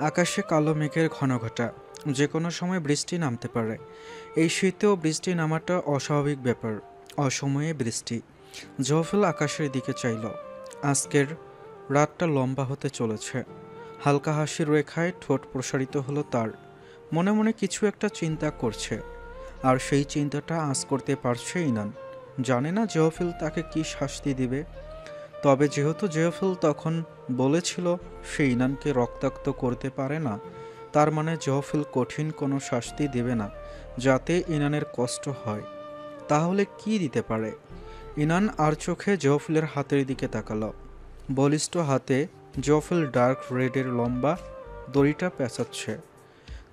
আকাশে কালো মেঘের ঘনঘটা, যে কোনো সময় বৃষ্টি নামতে পারে। এই শীতেও বৃষ্টি নামাটা অস্বাভাবিক ব্যাপার। অসময়ে বৃষ্টি। জহফিল আকাশের দিকে চাইল। আজকের রাতটা লম্বা হতে চলেছে। হালকা হাসির রেখায় ঠোঁট প্রসারিত হলো তার। মনে মনে কিছু একটা চিন্তা করছে, আর সেই চিন্তাটা আজ করতে পারছে ইনান। জানে না জহফিল তাকে কি শাস্তি দিবে। তবে যেহেতু জেওফিল তখন বলেছিল সে ইনানকে রক্তাক্ত করতে পারে না, তার মানে জহফিল কঠিন কোনো শাস্তি দেবে না যাতে ইনানের কষ্ট হয়। তাহলে কি দিতে পারে? ইনান আর চোখে জহফিলের হাতের দিকে তাকালো। বলিষ্ঠ হাতে জহফিল ডার্ক রেডের লম্বা দড়িটা পেঁচাচ্ছে।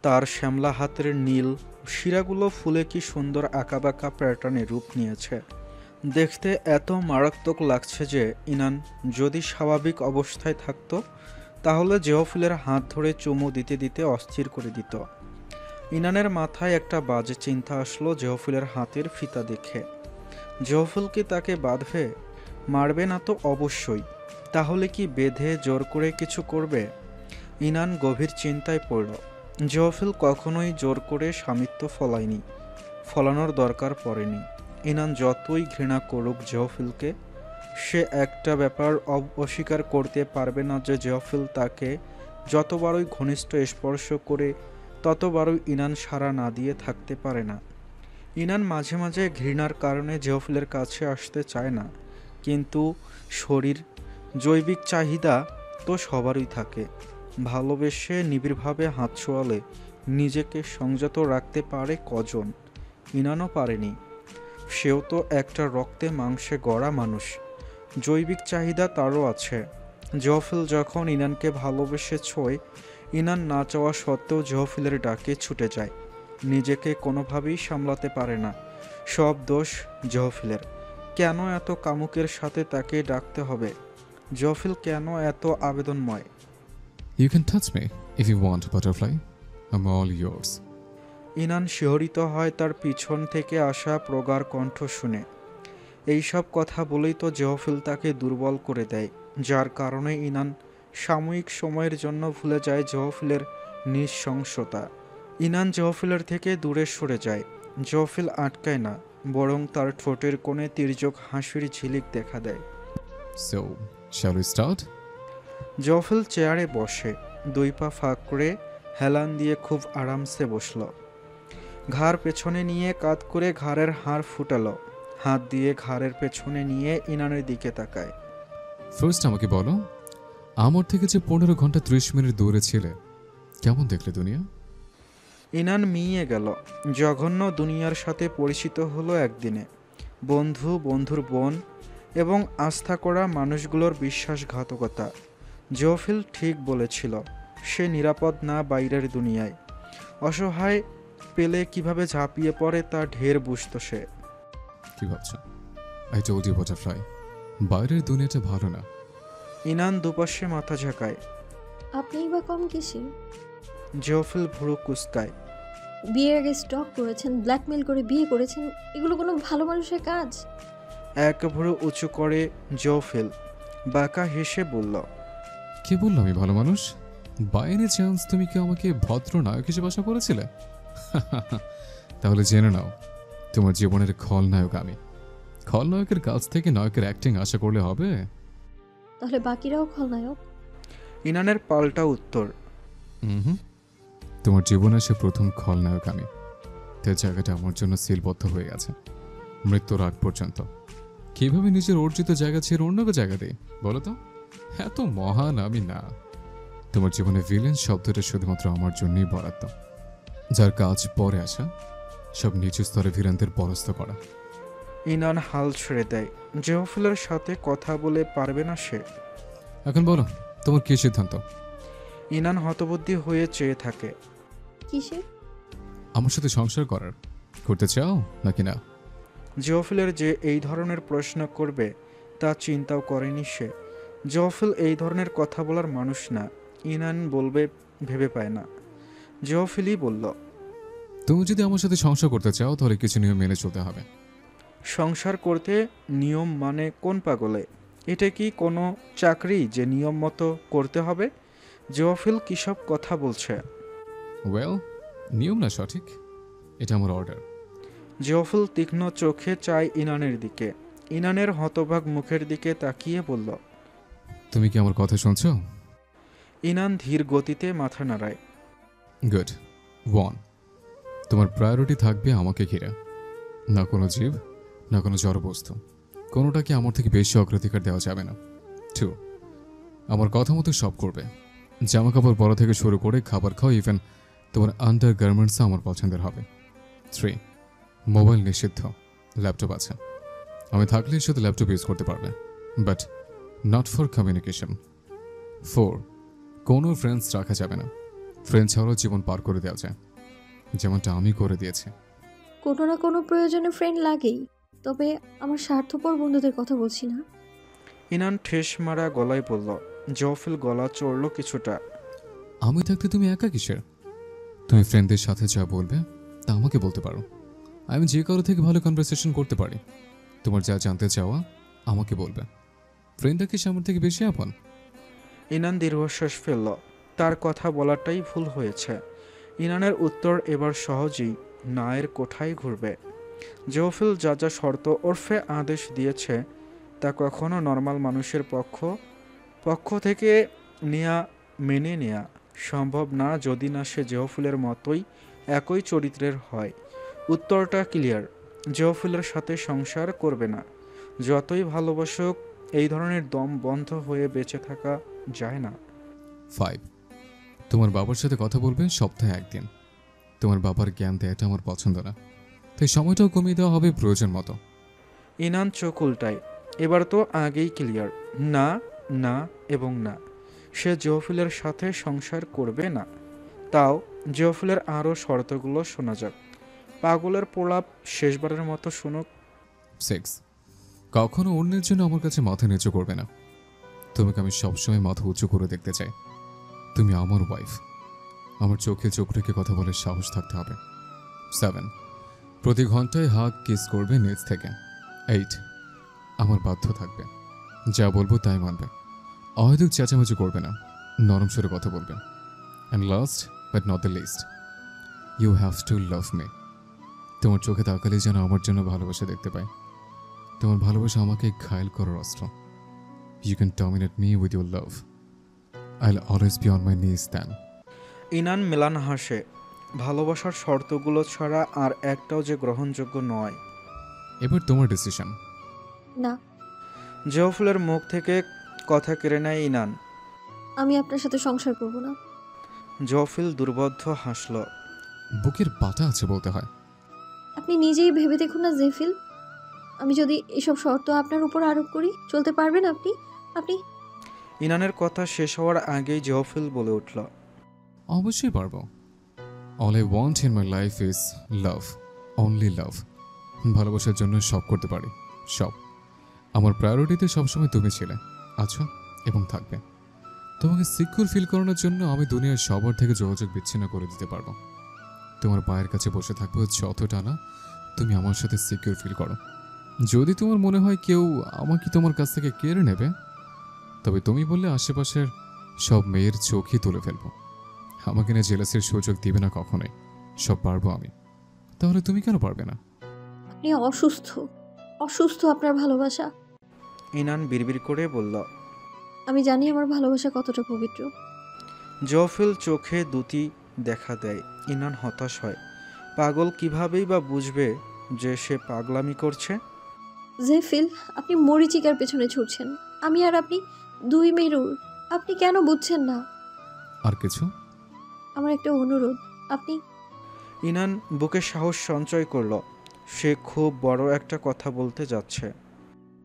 তার শ্যামলা হাতের নীল শিরাগুলো ফুলে কি সুন্দর আঁকাবাঁকা প্যাটার্নে রূপ নিয়েছে। দেখতে এত মারাত্মক লাগছে যে ইনান যদি স্বাভাবিক অবস্থায় থাকতো তাহলে জেওফিলের হাত ধরে চুমু দিতে দিতে অস্থির করে দিত। ইনানের মাথায় একটা বাজে চিন্তা আসলো জেওফিলের হাতের ফিতা দেখে। জেওফিল কি তাকে বাঁধবে? মারবে না তো অবশ্যই। তাহলে কি বেঁধে জোর করে কিছু করবে? ইনান গভীর চিন্তায় পড়ল। জেওফিল কখনোই জোর করে স্বামিত্ব ফলায়নি, ফলানোর দরকার পড়েনি। ইনান যতই ঘৃণা করুক জেওফিলকে, সে একটা ব্যাপার অস্বীকার করতে পারবে না যে জেওফিল তাকে যতবারই ঘনিষ্ঠ স্পর্শ করে ততবারই ইনান সাড়া না দিয়ে থাকতে পারে না। ইনান মাঝে মাঝে ঘৃণার কারণে জেওফিলের কাছে আসতে চায় না, কিন্তু শরীর জৈবিক চাহিদা তো সবারই থাকে। ভালোবেসে নিবিড়ভাবে হাত ছোঁয়ালে নিজেকে সংযত রাখতে পারে কজন? ইনানও পারেনি। সেও তো একটা রক্তে মাংসে গড়া মানুষ। জৈবিক চাহিদা তারও আছে। জহফিল যখন ইনানকে ভালোবেসে ছোঁয়, ইনান না চাওয়া সত্ত্বেও জহফিলের ডাকে ছুটে যায়। নিজেকে কোনোভাবেই সামলাতে পারে না। সব দোষ জহফিলের। কেন এত কামুকের সাথে তাকে ডাকতে হবে? জহফিল কেন এত আবেদনময়? You can touch me if you want, butterfly. I'm all yours. Inan শিহরিত হয় তার পিছন থেকে আসা প্রগাঢ় কণ্ঠ শুনে। এইসব কথা বলেই তো জহফিল তাকে দুর্বল করে দেয়, যার কারণে ইনান সাময়িক সময়ের জন্য ভুলে যায় জহফিলের নৃশংসতা। ইনান জহফিলের থেকে দূরে সরে যায়। জহফিল আটকায় না, বরং তার ঠোঁটের কোণে তির্যক হাসির ঝিলিক দেখা দেয়। So, shall we start? জহফিল চেয়ারে বসে, দুই পা ফাঁক করে হেলান দিয়ে খুব আরামসে বসল। ঘাড় পেছনে নিয়ে কাত করে ঘাড়ের হাড় ফুটালো। হাত দিয়ে ঘাড়ের পেছনে নিয়ে ইনানের দিকে তাকায়। ফার্স্ট আমাকে বলো, আমার থেকে যে 15 ঘন্টা 30 মিনিট দূরে ছিলে, কেমন দেখলে দুনিয়া? ইনান মিইয়ে গেল। জঘন্য দুনিয়ার সাথে পরিচিত হলো একদিনে। বন্ধু, বন্ধুর বোন এবং আস্থা করা মানুষগুলোর বিশ্বাসঘাতকতা। জহফিল ঠিক বলেছিল, সে নিরাপদ না বাইরের দুনিয়ায়। অসহায় পেলে কিভাবে ঝাঁপিয়ে পড়ে তা ঢের বুঝত সে। কি ভাবছো? I told you, butterfly. বাইরের দুনিয়াটা ভালো না। ইনান দুপাশে মাথা ঝাঁকায়। আপনিই বা কম কিসে? জহফিল ভুরু কুঁচকায়। বিয়ের আগে স্টক করেছেন, ব্ল্যাকমেল করে বিয়ে করেছেন, এগুলো কোনো ভালো মানুষের কাজ? এক ভুরু উঁচু করে জহফিল বাঁকা হেসে বলল, কে বললো আমি ভালো মানুষ? বাই এনি চান্স তুমি কি আমাকে ভদ্র নায়ক হিসেবে আশা করেছিলে? তাহলে জেনে নাও, তোমার জীবনের খলনায়ক আমি। খলনায়কের কাছ থেকে নায়কের অ্যাক্টিং আশা করলে হবে? তাহলে বাকিরাও খলনায়ক? ইনানের পাল্টা উত্তর। হুম, তোমার জীবনে সে প্রথম খলনায়ক আমি। তার জায়গাটা আমার জন্য সিলবদ্ধ হয়ে গেছে মৃত্যুর আগ পর্যন্ত। কিভাবে নিজের অর্জিত জায়গা ছেড়ে অন্যকে জায়গা দেই বলো তো? এত মহান আমি না। তোমার জীবনে ভিলেন শব্দটা শুধুমাত্র আমার জন্যই বরাদ্দ, যার কাজ পরে আসা সব নিচু স্তরে ভিলেনদের পরাস্ত করা। ইনান হাল ছেড়ে দেয়। জহফিলের সাথে কথা বলে পারবে না সে। এখন বলো, তোমার কি সিদ্ধান্ত? ইনান হতবুদ্ধি হয়ে চেয়ে থাকে। কিসের? আমার সাথে সংসার করতে চাও নাকি না? জহফিলের যে এই ধরনের প্রশ্ন করবে তা চিন্তাও করেনি সে। জহফিল এই ধরনের কথা বলার মানুষ না। ইনান বলবে ভেবে পায় না। জহফিলই বলল, তুমি যদি আমার সাথে সংসার করতে চাও তাহলে কিছু নিয়ম মেনে চলতে হবে। সংসার করতে নিয়ম মানে কোন পাগলে? এটা কি কোনো চাকরি যে নিয়ম মতো করতে হবে? জোফিল কিসব কথা বলছে? ওয়েল, নিয়ম না সঠিক, এটা আমার অর্ডার। জোফিল তীক্ষ্ণ চোখে চায় ইনানের দিকে। ইনানের হতবাক মুখের দিকে তাকিয়ে বলল। তুমি কি আমার কথা শুনছো? ইনান ধীর গতিতে মাথা নাড়ায়। গুড। 1, তোমার প্রায়োরিটি থাকবে আমাকে ঘিরে। না কোনো জীব, না কোনো জড়বস্তু, কোনোটাকে আমার থেকে বেশি অগ্রাধিকার দেওয়া যাবে না। 2, আমার কথা মতো সব করবে। জামা কাপড় পরা থেকে শুরু করে খাবার খাও, ইভেন তোমার আন্ডার গার্মেন্টসও আমার পছন্দের হবে। 3, মোবাইল নিষিদ্ধ, ল্যাপটপ আছে। আমি থাকলে শুধু ল্যাপটপ ইউজ করতে পারবে, বাট নট ফর কমিউনিকেশন। 4, কোনো ফ্রেন্ডস রাখা যাবে না। ফ্রেন্ড ছাড়াও জীবন পার করে দেওয়া যায়, যেমনটা আমি করে দিয়েছি। কোনো না কোনো প্রয়োজনে ফ্রেন্ড লাগেই, তবে আমার স্বার্থপর বন্ধুদের কথা বলছি না। ইনান ঠেস মারা গলায় বলল। জোফিল গলা চড়ল কিছুটা। আমি থাকতে তুমি একা কিসের? তুমি ফ্রেন্ডদের সাথে যা বলবে তা আমাকে বলতে পারো। আমি যে কারো থেকে ভালো কনভারসেশন করতে পারি। তোমার যা জানতে চাওয়া আমাকে বলবে। ফ্রেন্ডটা কি আমার থেকে বেশি আপন? ইনান দীর্ঘশ্বাস ফেলল। তার কথা বলাটাই ভুল হয়েছে। ইনানের উত্তর এবার সহজেই নায়ের কোঠায় ঘুরবে। জোফিল যা যা শর্ত ওরফে আদেশ দিয়েছে তা কখনো নর্মাল মানুষের পক্ষ থেকে মেনে নেয়া সম্ভব না, যদি না সে জেওফিলের মতোই একই চরিত্রের হয়। উত্তরটা ক্লিয়ার, জেওফিলের সাথে সংসার করবে না। যতই ভালোবাসুক, এই ধরনের দম বন্ধ হয়ে বেঁচে থাকা যায় না। 5, তোমার বাবার সাথে কথা বলবে সপ্তাহে 1 দিন। তোমার বাবার জ্ঞান দেওয়াটা আমার পছন্দ না, তাই সময়টাও কমিয়ে দেওয়া হবে প্রয়োজন মতো। ইনান চোখ উল্টায়। এবার তো আগেই ক্লিয়ার, না, না এবং না। সে জেওফিলের সাথে সংসার করবে না। তাও জেওফিলের আরও শর্তগুলো শোনা যাক। পাগলের প্রলাপ শেষবারের মতো শুনুক। 6, কখনো অন্যের জন্য আমার কাছে মাথা নিচু করবে না। তোমাকে আমি সবসময় মাথা উঁচু করে দেখতে চাই। তুমি আমার ওয়াইফ, আমার চোখে চোখ রেখে কথা বলে সাহস থাকতে হবে। 7, প্রতি ঘন্টায় হাগ কিস করবে নিজ থেকে। 8, আমার বাধ্য থাকবে, যা বলবো তাই মানবে। অহেতুক চেঁচামেচি করবে না, নরম সুরে কথা বলবে। And last but not the least, you have to love me. তোমার চোখে তাকালেই যেন আমার জন্য ভালোবাসা দেখতে পাই। তোমার ভালোবাসা আমাকে ঘায়েল করার অস্ত্র। You can dominate me with your love. I'll always B on my নিজ দেন। ইনান মেলান হাসে। ভালোবাসার শর্তগুলো ছাড়া আর একটাও যে গ্রহণযোগ্য নয়। এবার তোমার ডিসিশন। না, জেওফিলের মুখ থেকে কথা কেড়ে নেয় ইনান। আমি আপনার সাথে সংসার করব না। জেওফিল দুর্বোধ্য হাসল। বুকের পাটা আছে বলতে হয়। আপনি নিজেই ভেবে দেখুন না জেফিল, আমি যদি এসব শর্ত আপনার উপর আরোপ করি, চলতে পারবেন আপনি? আপনি ইনানের কথা শেষ হওয়ার আগেই জেওফিল বলে উঠল। অবশ্যই পারবো। All I want in my life is love, only লাভ। ভালোবাসার জন্য সব করতে পারি, সব। আমার প্রায়োরিটিতে সবসময় তুমি ছিলে, আছো এবং থাকবে। তোমাকে সিকিউর ফিল করানোর জন্য আমি দুনিয়ার সবার থেকে যোগাযোগ বিচ্ছিন্ন করে দিতে পারবো। তোমার পায়ের কাছে বসে থাকবো যতটা না তুমি আমার সাথে সিকিউর ফিল করো। যদি তোমার মনে হয় কেউ আমাকে তোমার কাছ থেকে কেড়ে নেবে, তবে তুমি বললে আশেপাশের সব মেয়ের চোখই তুলে ফেলবো। আমাকে নিয়ে জেলাসির সুযোগ দিবে না কখনোই। সব পারবো আমি, তাহলে তুমি কেন পারবে না? আপনি অসুস্থ, অসুস্থ আপনার ভালোবাসা। ইনান বিড়বিড় করে বলল। আমি জানি আমার ভালোবাসা কতটা পবিত্র। জেওফিল চোখে দুটি দেখা দেয়। ইনান হতাশ হয়। পাগল কিভাবেই বা বুঝবে যে সে পাগলামি করছে? জেফিল, আপনি মরিচিকার পেছনে ছুটছেন। আমি আর আপনি দুই মেরুর। আপনি কেন বুঝছেন না? আর কিছু? আমার একটা অনুরোধ, আপনি ইনান বুকে সাহস সঞ্চয় করল। সে খুব বড় একটা কথা বলতে যাচ্ছে।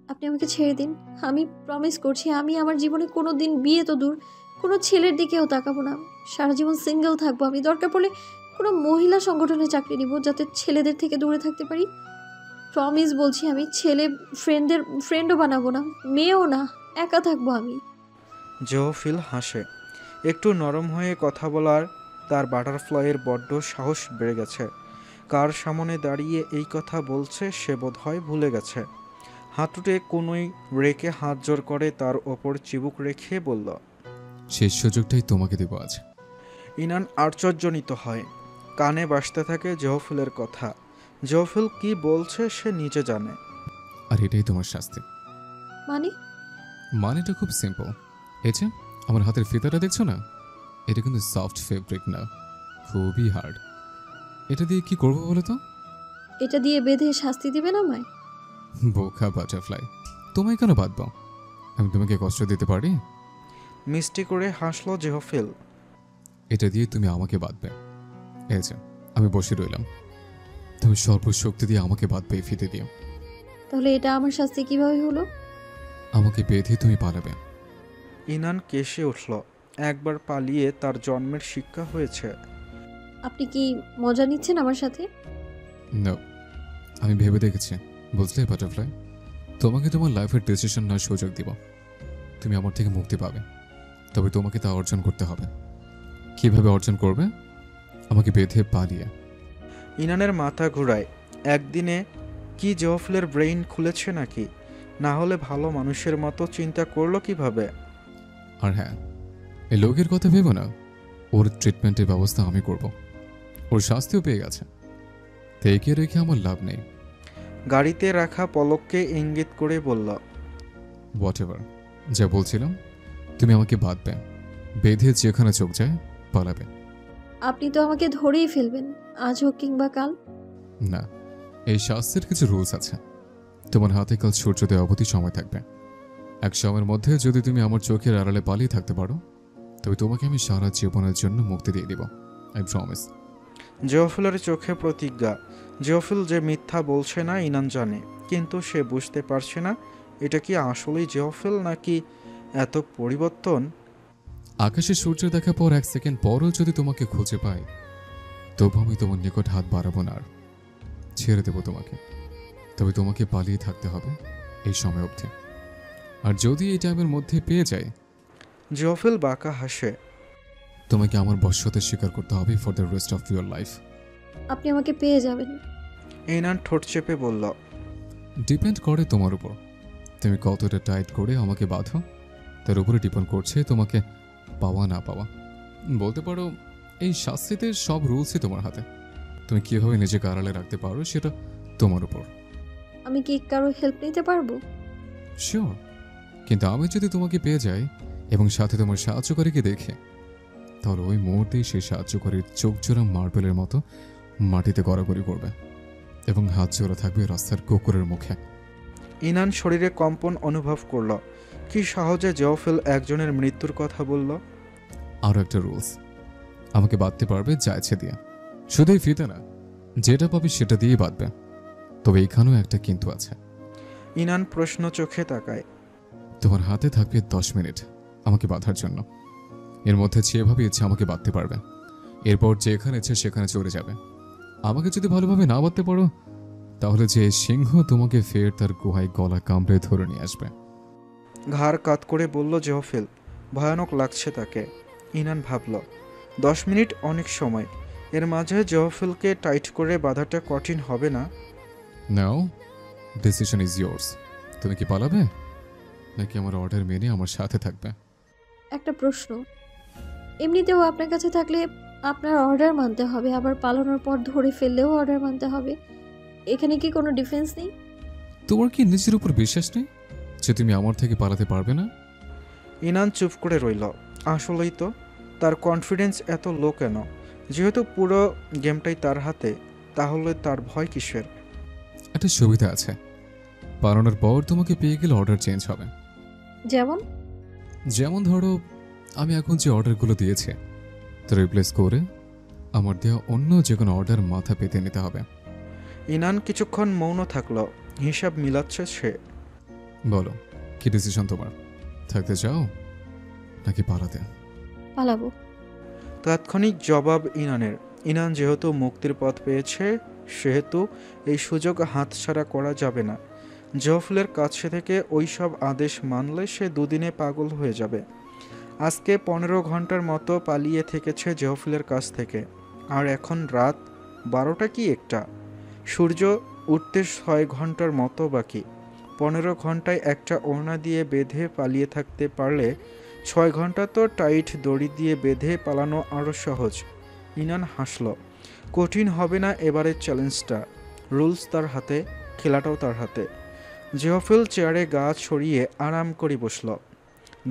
আপনি আমাকে ছেড়ে দিন। আমি প্রমিস করছি, আমি আমার জীবনে কোনো দিন, বিয়ে তো দূর, কোনো ছেলের দিকেও তাকাবো না। সারা জীবন সিঙ্গেল থাকবো আমি। দরকার পড়লে কোনো মহিলা সংগঠনে চাকরি নিব, যাতে ছেলেদের থেকে দূরে থাকতে পারি। প্রমিস বলছি, আমি ছেলে ফ্রেন্ডও বানাবো না, মেয়েও না, একা থাকবো আমি। জেওফিল হাসে। একটু নরম হয়ে কথা বলার তার বাটারফ্লাইয়ের বড্ড সাহস বেড়ে গেছে। কার সামনে দাঁড়িয়ে এই কথা বলছে সে বোধহয় ভুলে গেছে। হাঁটুতে কোনোই রেখে হাত জোর করে তার ওপর চিবুক রেখে বলল। সেই সুযোগটাই তোমাকে দেব আজ। ইনান আশ্চর্যজনিত হয়। কানে বাজতে থাকে জহফুলের কথা। জহফুল কি বলছে সে নিজে জানে। আর এটাই তোমার শাস্তি। মানে? মানেটা খুব সিম্পল। এই যে আমার হাতের ফিতাটা দেখছো না, এটা কিন্তু সফট ফেব্রিক না, খুবই হার্ড। এটা দিয়ে কি করবো বলো তো? এটা দিয়ে বেঁধে শাস্তি দিবেন আমায়? বোকা বাটারফ্লাই, তোমায় কেন বাঁধব? আমি তোমাকে কষ্ট দিতে পারি? মিষ্টি করে হাসলো জহফিল। এটা দিয়ে তুমি আমাকে বাঁধবে। এই যে আমি বসে রইলাম, তুমি সর্বশক্তি দিয়ে আমাকে বাঁধবে এই ফিতে দিয়ে। তাহলে এটা আমার শাস্তি কিভাবে হলো? আমাকে বেঁধে তুমি পালাবে। ইনান কেশে উঠল। একবার পালিয়ে তার জন্মের শিক্ষা হয়েছে। আপনি কি মজা নিচ্ছেন আমার সাথে? না, আমি ভেবে দেখেছি, বুঝলে বাটারফ্লাই, তোমাকে তোমার লাইফের ডিসিশন নেওয়ার সুযোগ দিব। তুমি আমার থেকে মুক্তি পাবে, তবে তোমাকে তা অর্জন করতে হবে। কিভাবে অর্জন করবে? আমাকে বেঁধে পালিয়ে। ইনানের মাথা ঘুরায়। একদিনে কি জহফিলের ব্রেইন খুলেছে নাকি? না হলে ভালো মানুষের মতো চিন্তা করলো কিভাবে? আর হ্যাঁ, এই লোকের কথা ভেবো না, ওর ট্রিটমেন্টের ব্যবস্থা আমি করব। ওর শাস্তিও পেয়ে গেছে, থেকে রেখে আমার লাভ নেই। গাড়িতে রাখা পলককে ইঙ্গিত করে বলল, হোয়াট এভার, যা বলছিলাম, তুমি আমাকে বাঁধবে, বেঁধে যেখানে চোখ যায় পালাবে। আপনি তো আমাকে ধরেই ফেলবেন, আজ হোক কিংবা কাল। না, এই শাস্তির কিছু রুলস আছে। তোমার হাতে কাল সূর্যোদয় অবধি সময় থাকবে। এক সময়ের মধ্যে যদি তুমি আমার চোখের আড়ালে পালিয়ে থাকতে পারো, তবে তোমাকে আমি সারা জীবনের জন্য মুক্তি দিয়ে দিব। I promise. জহফিলের চোখে প্রতিজ্ঞা। জহফিল যে মিথ্যা বলছে না ইনান জানে, কিন্তু সে বুঝতে পারছে না এটা কি আসলেই জহফিল নাকি এত পরিবর্তন। আকাশে সূর্য দেখার পর 1 সেকেন্ড পরও যদি তোমাকে খুঁজে পাই, তবু আমি তোমার নিকট হাত বাড়াবো না, আর ছেড়ে দেবো তোমাকে। তবে তোমাকে পালিয়ে থাকতে হবে এই সময় অবধি। আর যদি এই টাইমের মধ্যে পেয়ে যাই, জহফিল বাঁকা হাসে। তোমাকে আমার বশ্যতা স্বীকার করতে হবে for the rest of your life. আপনি আমাকে পেয়ে যাবেন। ইনান ঠোঁট চেপে বলল, ডিপেন্ড করে তোমার উপর, তুমি কতটা টাইট করে আমাকে বাঁধো তার উপরে ডিপেন্ড করছে তোমাকে পাওয়া না পাওয়া। বলতে পারো এই শাস্তিতে সব রুলসই তোমার হাতে। তুমি কিভাবে নিজেকে আড়ালে রাখতে পারো সেটা তোমার উপর। আমি কি কারো হেল্প নিতে পারবো? শিওর, কিন্তু আমি যদি তোমাকে পেয়ে যাই এবং সাথে তোমার সাহায্যকারীকে দেখে, তাহলে ওই মুহূর্তেই সেই সাহায্যকারীর চোখ জোড়া মার্বেলের মতো মাটিতে গড়াগড়ি করবে এবং হাত জোড়া থাকবে রাস্তার কুকুরের মুখে। ইনান শরীরে কম্পন অনুভব করল। কি সহজে জহফিল একজনের মৃত্যুর কথা বলল। আরও একটা রুলস, আমাকে বাঁধতে পারবে যা ইচ্ছে দিয়ে, শুধুই ফিতে না, যেটা পাবে সেটা দিয়েই বাঁধবে। তবে এখানেও একটা কিন্তু আছে। ইনান প্রশ্ন চোখে তাকায়। তোমার হাতে থাকবে 10 মিনিট আমাকে বাঁধার জন্য। এর মধ্যে যেভাবে ইচ্ছে আমাকে বাঁধতে পারবে, এরপর যেখানে ইচ্ছে সেখানে চলে যাবে। আমাকে যদি ভালোভাবে না বাঁধতে পারো, তাহলে যে সিংহ তোমাকে ফের তার গুহায় গলা কামড়ে ধরে নিয়ে আসবে। ঘাড় কাত করে বলল জহফিল। ভয়ানক লাগছে তাকে। ইনান ভাবল, 10 মিনিট অনেক সময়। এর মাঝে জহফিলকে টাইট করে বাঁধাটা কঠিন হবে না? নাও, ডিসিশন ইজ ইয়োর্স। তুমি কি পালাবে নাকি আমার অর্ডার মেনে আমার সাথে থাকবে? একটা প্রশ্ন, এমনিতেও আপনার কাছে থাকলে আপনার অর্ডার মানতে হবে, আবার পালানোর পর ধরে ফেললেও অর্ডার মানতে হবে। এখানে কি কোনো ডিফারেন্স নেই? তোমার কি নিজের উপর বিশ্বাস নেই যে তুমি আমার থেকে পালাতে পারবে না? ইনান চুপ করে রইল। আসলেই তো, তার কনফিডেন্স এত লো কেন? যেহেতু পুরো গেমটাই তার হাতে, তাহলে তার ভয় কিসের? একটা সুবিধা আছে, পালানোর পর তোমাকে পেয়ে গেলে অর্ডার চেঞ্জ হবে। যেমন? যেমন ধরো, আমি এখন যে অর্ডারগুলো দিয়েছি তা রিপ্লেস করে আমার দেওয়া অন্য যে কোনো অর্ডার মাথা পেতে নিতে হবে। ইনান কিছুক্ষণ মৌন থাকলো। হিসাব মিলাচ্ছে সে। বলো, কি ডিসিশন তোমার? থাকতে চাও নাকি পালাতে? পালাবো। তাৎক্ষণিক জবাব ইনানের। ইনান যেহেতু মুক্তির পথ পেয়েছে, সেহেতু এই সুযোগ হাতছাড়া করা যাবে না। জহফিলের কাছে থেকে ওই সব আদেশ মানলে সে দুদিনে পাগল হয়ে যাবে। আজকে 15 ঘন্টার মতো পালিয়ে থেকেছে জহফিলের কাছ থেকে, আর এখন রাত 12টা কি একটা। সূর্য উঠতে 6 ঘন্টার মতো বাকি। 15 ঘন্টায় একটা ওড়না দিয়ে বেঁধে পালিয়ে থাকতে পারলে 6 ঘন্টা তো টাইট দড়ি দিয়ে বেঁধে পালানো আরও সহজ। ইনান হাসল। কঠিন হবে না এবারের চ্যালেঞ্জটা। রুলস তার হাতে, খেলাটাও তার হাতে। জেওফিল চেয়ারে গা ছড়িয়ে আরাম করে বসল।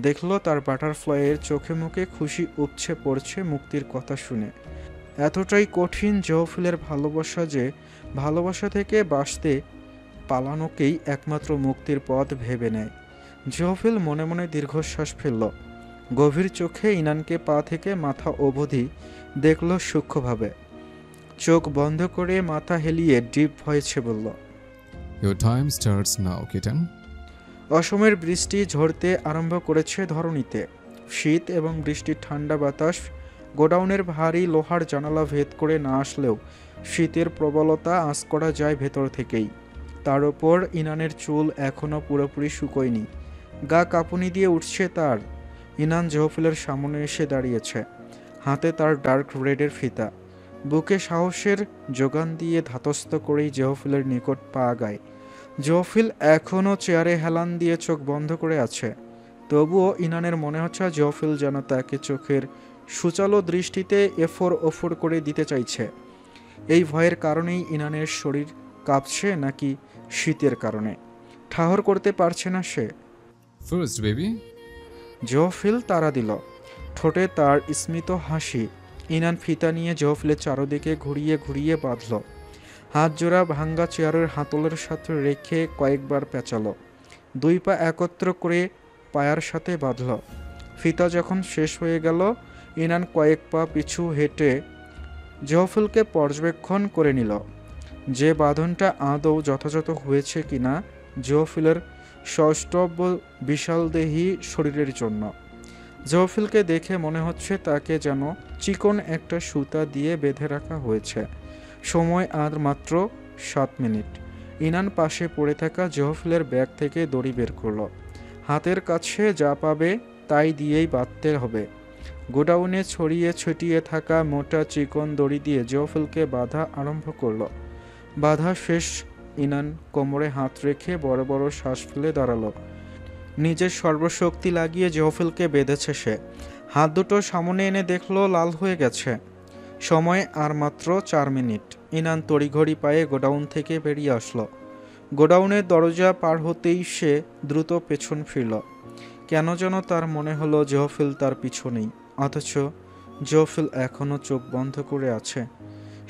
দেখল তার বাটারফ্লাইয়ের চোখে মুখে খুশি উপছে পড়ছে মুক্তির কথা শুনে। এতটাই কঠিন জেওফিলের ভালোবাসা যে ভালোবাসা থেকে বাঁচতে পালানোকেই একমাত্র মুক্তির পথ ভেবে নেয়। জেওফিল মনে মনে দীর্ঘশ্বাস ফেলল। গভীর চোখে ইনানকে পা থেকে মাথা অবধি দেখল সূক্ষ্মভাবে। চোখ বন্ধ করে মাথা হেলিয়ে ডিপ ভয়েসে বলল, your time starts now kitten. অসময়ের বৃষ্টি ঝরতে আরম্ভ করেছে ধরণীতে। শীত এবং বৃষ্টির ঠান্ডা বাতাস গোডাউনের ভারী লোহার জানালা ভেদ করে না আসলেও শীতের প্রবলতা আঁচ করা যায় ভেতর থেকেই। তার ওপর ইনানের চুল এখনও পুরোপুরি শুকোয়নি। গা কাঁপুনি দিয়ে উঠছে তার। ইনান জেওফিলের সামনে এসে দাঁড়িয়েছে। হাতে তার ডার্ক রেডের ফিতা। বুকে সাহসের যোগান দিয়ে ধাতস্থ করেই জেওফিলের নিকট পা গায়। জেওফিল এখনও চেয়ারে হেলান দিয়ে চোখ বন্ধ করে আছে। তবুও ইনানের মনে হচ্ছে জেওফিল যেন তাকে চোখের সুচালো দৃষ্টিতে এফোর ওফোর করে দিতে চাইছে। এই ভয়ের কারণেই ইনানের শরীর কাঁপছে নাকি শীতের কারণে ঠাহর করতে পারছে না সে। First baby. জেওফিল তাড়া দিল। ঠোঁটে তার স্মিত হাসি। ইনান ফিতা নিয়ে জেওফিলের চারদিকে ঘুরিয়ে ঘুরিয়ে বাঁধল। হাত জোড়া ভাঙ্গা চেয়ারের হাতলের সাথে রেখে কয়েকবার পেঁচালো। 2 পা একত্র করে পায়ার সাথে বাঁধল। ফিতা যখন শেষ হয়ে গেল, ইনান কয়েক পা পিছু হেঁটে জেওফিলকে পর্যবেক্ষণ করে নিল। যে বাঁধনটা আদৌ যথাযথ হয়েছে কিনা জেওফিলের সষ্টব্য বিশালদেহী শরীরের জন্য। জেওফিলকে দেখে মনে হচ্ছে তাকে যেন চিকন একটা সুতা দিয়ে বেঁধে রাখা হয়েছে। সময় আর মাত্র 7 মিনিট। ইনান পাশে পড়ে থাকা জেওফিলের ব্যাগ থেকে দড়ি বের করল। হাতের কাছে যা পাবে তাই দিয়েই বাঁধতে হবে। গোডাউনে ছড়িয়ে ছিটিয়ে থাকা মোটা চিকন দড়ি দিয়ে জেওফিলকে বাঁধা আরম্ভ করল। বাঁধা শেষ। ইনান কোমরে হাত রেখে বড় বড় শ্বাস ফেলে দাঁড়ালো। নিজের সর্বশক্তি লাগিয়ে জেওফিলকে বেঁধেছে সে। হাত দুটো সামনে এনে দেখলো লাল হয়ে গেছে। সময় আর মাত্র 4 মিনিট। ইনান তড়িঘড়ি পায়ে গোডাউন থেকে বেরিয়ে আসলো। গোডাউনের দরজা পার হতেই সে দ্রুত পেছন ফিরল। কেন যেন তার মনে হলো জেওফিল তার পিছনেই, অথচ জেওফিল এখনও চোখ বন্ধ করে আছে।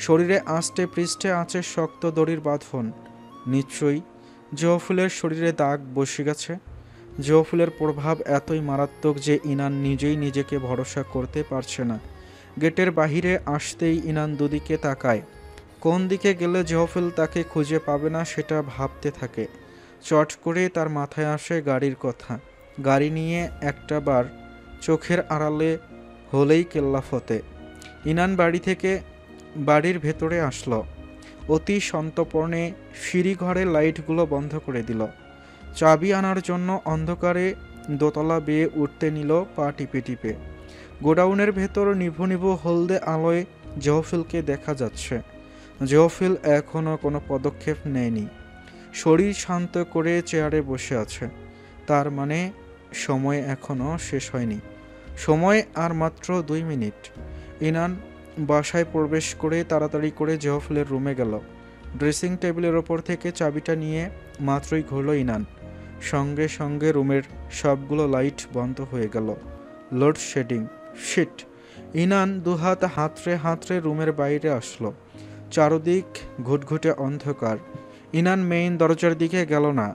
শরীরে আষ্টে পৃষ্ঠে আছে শক্ত দড়ির বাঁধন। নিশ্চয়ই জেওফিলের শরীরে দাগ বসে গেছে। জেওফিলের প্রভাব এতই মারাত্মক যে ইনান নিজেই নিজেকে ভরসা করতে পারছে না। গেটের বাহিরে আসতেই ইনান দুদিকে তাকায়। কোন দিকে গেলে জেওফিল তাকে খুঁজে পাবে না সেটা ভাবতে থাকে। চট করে তার মাথায় আসে গাড়ির কথা। গাড়ি নিয়ে একটা বার চোখের আড়ালে হলেই কেল্লা ফতে। ইনান বাড়ির ভেতরে আসলো। অতি সন্তর্পণে সিঁড়ি ঘরের লাইটগুলো বন্ধ করে দিল। চাবি আনার জন্য অন্ধকারে দোতলা বেয়ে উঠতে নিল পা টিপে টিপে। গোডাউনের ভেতর নিভু নিভু হলদে আলোয় জেওফিলকে দেখা যাচ্ছে। জেওফিল এখনও কোনো পদক্ষেপ নেয়নি। শরীর শান্ত করে চেয়ারে বসে আছে। তার মানে সময় এখনও শেষ হয়নি। সময় আর মাত্র 2 মিনিট। ইনান বাসায় প্রবেশ করে তাড়াতাড়ি করে জেওফিলের রুমে গেল। ড্রেসিং টেবিলের ওপর থেকে চাবিটা নিয়ে মাত্রই ঘুরল ইনান। সঙ্গে সঙ্গে রুমের সবগুলো লাইট বন্ধ হয়ে গেল। লোডশেডিং। শিট। ইনান দুহাত হাতড়ে হাতড়ে রুমের বাইরে আসলো। চারদিক ঘুটঘুটে অন্ধকার। ইনান মেইন দরজার দিকে গেল না।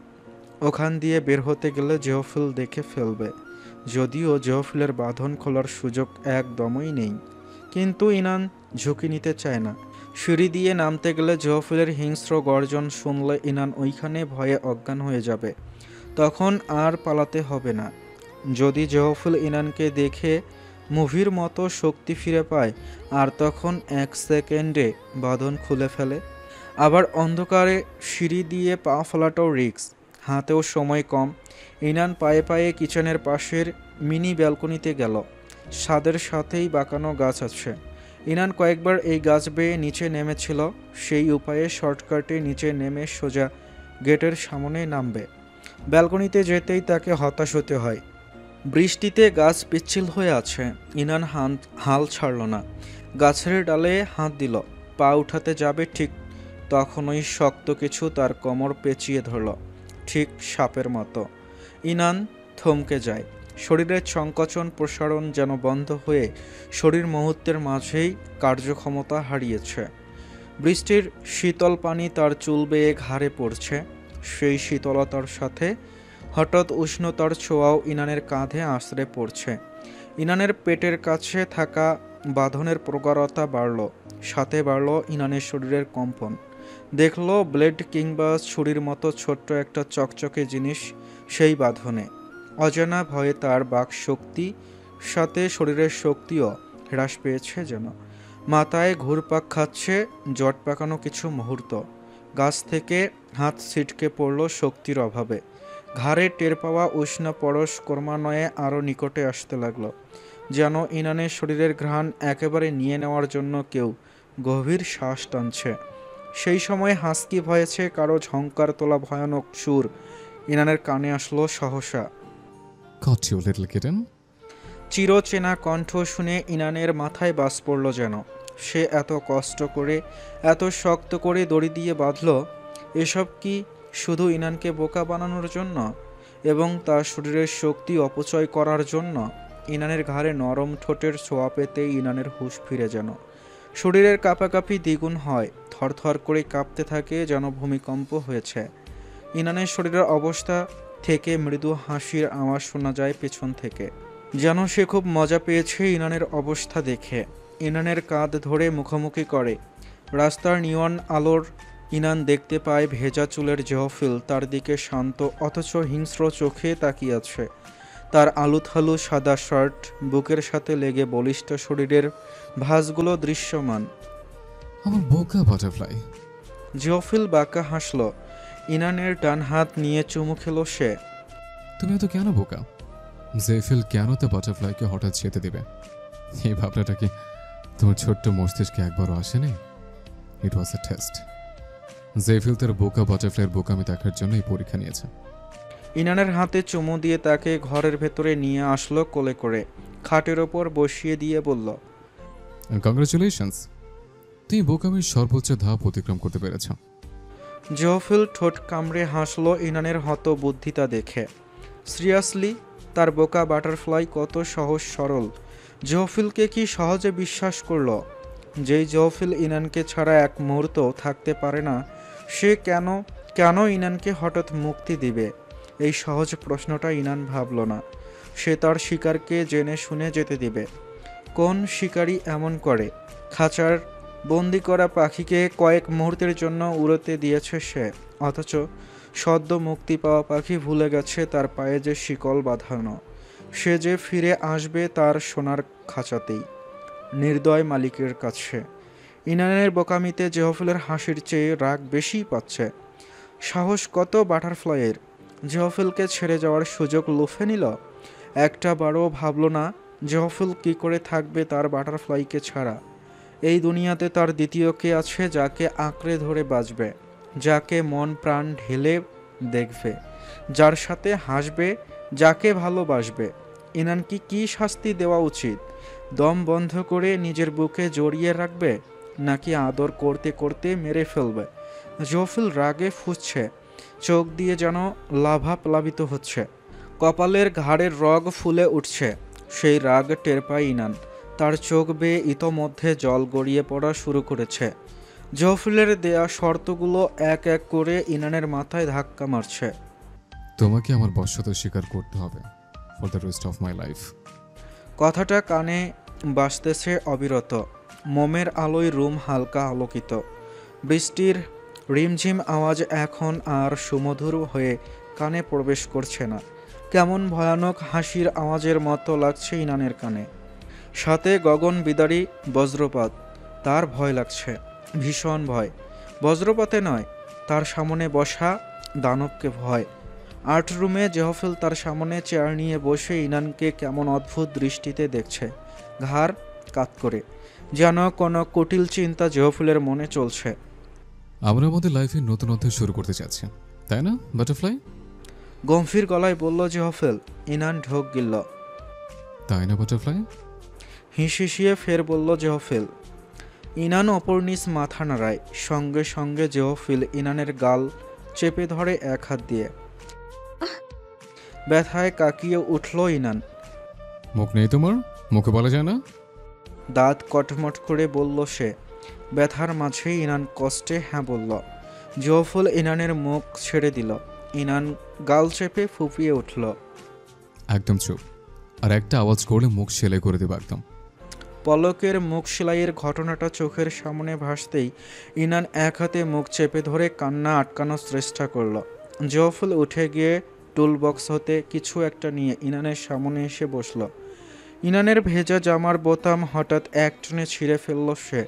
ওখান দিয়ে বের হতে গেলে জেওফিল দেখে ফেলবে। যদিও জেওফিলের বাঁধন খোলার সুযোগ একদমই নেই, কিন্তু ইনান ঝুঁকি নিতে চায় না। সিঁড়ি দিয়ে নামতে গেলে জেওফিলের হিংস্র গর্জন শুনলে ইনান ওইখানে ভয়ে অজ্ঞান হয়ে যাবে। তখন আর পালাতে হবে না। যদি জেওফিল ইনানকে দেখে মুভির মতো শক্তি ফিরে পায় আর তখন 1 সেকেন্ডে বাঁধন খুলে ফেলে। আবার অন্ধকারে সিঁড়ি দিয়ে পা ফেলাটাও রিস্ক। হাতেও সময় কম। ইনান পায়ে পায়ে কিচেনের পাশের মিনি ব্যালকনিতে গেল। ছাদের সাথেই বাঁকানো গাছ আছে। ইনান কয়েকবার এই গাছ বেয়ে নিচে নেমেছিল। সেই উপায়ে শর্টকাটে নিচে নেমে সোজা গেটের সামনে নামবে। ব্যালকনিতে যেতেই তাকে হতাশ হতে হয়। বৃষ্টিতে গাছ পিচ্ছিল হয়ে আছে। ইনান হাল ছাড়ল না। গাছের ডালে হাত দিল। পা উঠাতে যাবে, ঠিক তখনই শক্ত কিছু তার কোমর পেঁচিয়ে ধরল, ঠিক সাপের মতো। ইনান থমকে যায়। শরীরের সংকোচন প্রসারণ যেন বন্ধ হয়ে শরীর মুহূর্তের মাঝেই কার্যক্ষমতা হারিয়েছে। বৃষ্টির শীতল পানি তার চুল বেয়ে ঘাড়ে পড়ছে। সেই শীতলতার সাথে হঠাৎ উষ্ণতার ছোঁয়াও ইনানের কাঁধে আছড়ে পড়ছে। ইনানের পেটের কাছে থাকা বাঁধনের প্রগাঢ়তা বাড়ল, সাথে বাড়ল ইনানের শরীরের কম্পন। দেখল ব্লেড কিংবা ছুরির মতো ছোট্ট একটা চকচকে জিনিস সেই বাঁধনে। অজানা ভয়ে তার বাক শক্তি সাথে শরীরের শক্তিও হ্রাস পেয়েছে যেন। মাথায় ঘুরপাক খাচ্ছে জট পাকানো কিছু মুহূর্ত। গাছ থেকে হাত ছিটকে পড়ল শক্তির অভাবে। ঘাড়ে টের পাওয়া উষ্ণ পরশ ক্রমান্বয়ে আরও নিকটে আসতে লাগলো, যেন ইনানের শরীরের ঘ্রাণ একেবারে নিয়ে নেওয়ার জন্য কেউ গভীর শ্বাস টানছে। সেই সময় হাসকি ভয়েছে কারো ঝংকার তোলা ভয়ানক সুর ইনানের কানে আসলো সহসা। Got you, little kitten. চিরচেনা কণ্ঠ শুনে ইনানের মাথায় বাজ পড়ল যেন। সে এত কষ্ট করে, এত শক্ত করে দড়ি দিয়ে বাঁধল, এসব কি শুধু ইনানকে বোকা বানানোর জন্য এবং তার শরীরের শক্তি অপচয় করার জন্য? ইনানের ঘাড়ে নরম ঠোঁটের ছোঁয়া পেতেই ইনানের হুঁশ ফিরে যেন। শরীরের কাঁপাকাঁপি দ্বিগুণ হয়, থরথর করে কাঁপতে থাকে যেন ভূমিকম্প হয়েছে। ইনানের শরীরের অবস্থা থেকে মৃদু হাসির আওয়াজ শোনা যায় পেছন থেকে, যেন সে খুব মজা পেয়েছে ইনানের অবস্থা দেখে। ইনানের কাঁধ ধরে মুখোমুখি করে। রাস্তার নিয়ন আলোর ইনান দেখতে পায় ভেজা চুলের জহফিল তার দিকে শান্ত অথচ হিংস্র চোখে তাকিয়ে আছে। তার আলুথালু সাদা শার্ট বুকের সাথে লেগে বলিষ্ঠ শরীরের ভাঁজগুলো দৃশ্যমান। আমার বোকা বাটারফ্লাই। জহফিল বাঁকা হাসল। ইনানের ডান হাত নিয়ে চুমু খেলো সে। তুমি এত কেন বোকা? জেফিল কেন তা বাটারফ্লাইকে হঠাৎ যেতে দেবে? এই ভাবনাটা কি তোমার ছোট্ট মস্তিষ্কে একবারও আসেনি? ইট ওয়াজ এ টেস্ট। জেফিল তার বোকা বাটারফ্লাইয়ের বোকামি দেখার জন্য এই পরীক্ষা নিয়েছে। ইনানের হাতে চুমু দিয়ে তাকে ঘরের ভেতরে নিয়ে আসলো কোলে করে, খাটের ওপর বসিয়ে দিয়ে বলল, কংগ্রেচুলেশনস, তুমি বোকামির সর্বোচ্চ ধাপ অতিক্রম করতে পেরেছ। জহফিল ঠোঁট কামড়ে হাসল ইনানের হতবুদ্ধিতা দেখে। সিরিয়াসলি, তার বোকা বাটারফ্লাই কত সহজ সরল। জহফিলকে কি সহজে বিশ্বাস করল? যেই জহফিল ইনানকে ছাড়া এক মুহূর্ত থাকতে পারে না, সে কেন কেন ইনানকে হঠাৎ মুক্তি দিবে? এই সহজ প্রশ্নটা ইনান ভাবল না। সে তার শিকারকে জেনে শুনে যেতে দিবে। কোন শিকারী এমন করে? খাঁচার বন্দি করা পাখিকে কয়েক মুহূর্তের জন্য উড়তে দিয়েছে সে, অথচ সদ্য মুক্তি পাওয়া পাখি ভুলে গেছে তার পায়ে যে শিকল বাঁধানো। সে যে ফিরে আসবে তার সোনার খাঁচাতেই, নির্দয় মালিকের কাছে। ইনানের বোকামিতে জহফিলের হাসির চেয়ে রাগ বেশিই পাচ্ছে। সাহস কত বাটারফ্লাইয়ের! জহফিলকে ছেড়ে যাওয়ার সুযোগ লুফে নিল। একটা বারও ভাবল না জহফিল কী করে থাকবে তার বাটারফ্লাইকে ছাড়া। এই দুনিয়াতে তার দ্বিতীয় কে আছে যাকে আঁকড়ে ধরে বাঁচবে, যাকে মন প্রাণ ঢেলে দেখবে, যার সাথে হাসবে, যাকে ভালোবাসবে। ইনানকে কি শাস্তি দেওয়া উচিত? দম বন্ধ করে নিজের বুকে জড়িয়ে রাখবে, নাকি আদর করতে করতে মেরে ফেলবে? জহফিল রাগে ফুঁসছে, চোখ দিয়ে যেন লাভা প্লাবিত হচ্ছে। কপালের ঘাড়ের রগ ফুলে উঠছে। সেই রাগ টের পায় ইনান। তার চোখ বেয়ে ইতোমধ্যে জল গড়িয়ে পড়া শুরু করেছে। জহফিলের দেয়া শর্তগুলো এক এক করে ইনানের মাথায় ধাক্কা মারছে। তোমাকে আমার বশ্যতা স্বীকার করতে হবে for the rest of my life. কথাটা কানে বাজতেছে অবিরত। মোমের আলোয় রুম হালকা আলোকিত। বৃষ্টির রিমঝিম আওয়াজ এখন আর সুমধুর হয়ে কানে প্রবেশ করছে না। কেমন ভয়ানক হাসির আওয়াজের মতো লাগছে ইনানের কানে। সাথে গগন বিদারী বজ্রপাত। তার ভয় লাগছে, ভীষণ ভয়। বজ্রপাতে নয়, তার সামনে বসা দানবকে ভয়। আর্ট রুমে জহফিল তার সামনে চেয়ার নিয়ে বসে ইনানকে কেমন অদ্ভুত দৃষ্টিতে দেখছে, ঘাড় কাত করে, যেন কোনো কুটিল চিন্তা জহফিলের মনে চলছে। আমরা আমাদের লাইফে নতুন অধ্যায় শুরু করতে চাচ্ছি, তাই না বাটারফ্লাই? গম্ভীর গলায় বলল জহফিল। ইনান ঢোক গিলল। তাই না বাটারফ্লাই? হিসিয়ে ফের বলল জহফিল। ইনান অপর নিজ মাথা নাড়ায়। সঙ্গে সঙ্গে জহফিল ইনানের গাল চেপে ধরে এক হাত দিয়ে। ব্যথায় কাকিয়ে উঠল ইনান। মুখ নেই তোমার? মুখে বলা যায় না? দাঁত কটমট করে বলল সে। ব্যথার মাঝেই ইনান কষ্টে হ্যাঁ বলল। জহফিল ইনানের মুখ ছেড়ে দিল। ইনান গাল চেপে ফুপিয়ে উঠল। একদম চুপ। আর একটা আওয়াজ করলে মুখ সেলাই করে দেবো একদম। পলকের মুখ সেলাইয়ের ঘটনাটা চোখের সামনে ভাসতেই ইনান এক হাতে মুখ চেপে ধরে কান্না আটকানোর চেষ্টা করল। জহফিল উঠে গিয়ে টুল বক্স হতে কিছু একটা নিয়ে ইনানের সামনে এসে বসল। ইনানের ভেজা জামার বোতাম হঠাৎ একটানে ছিঁড়ে ফেলল সে।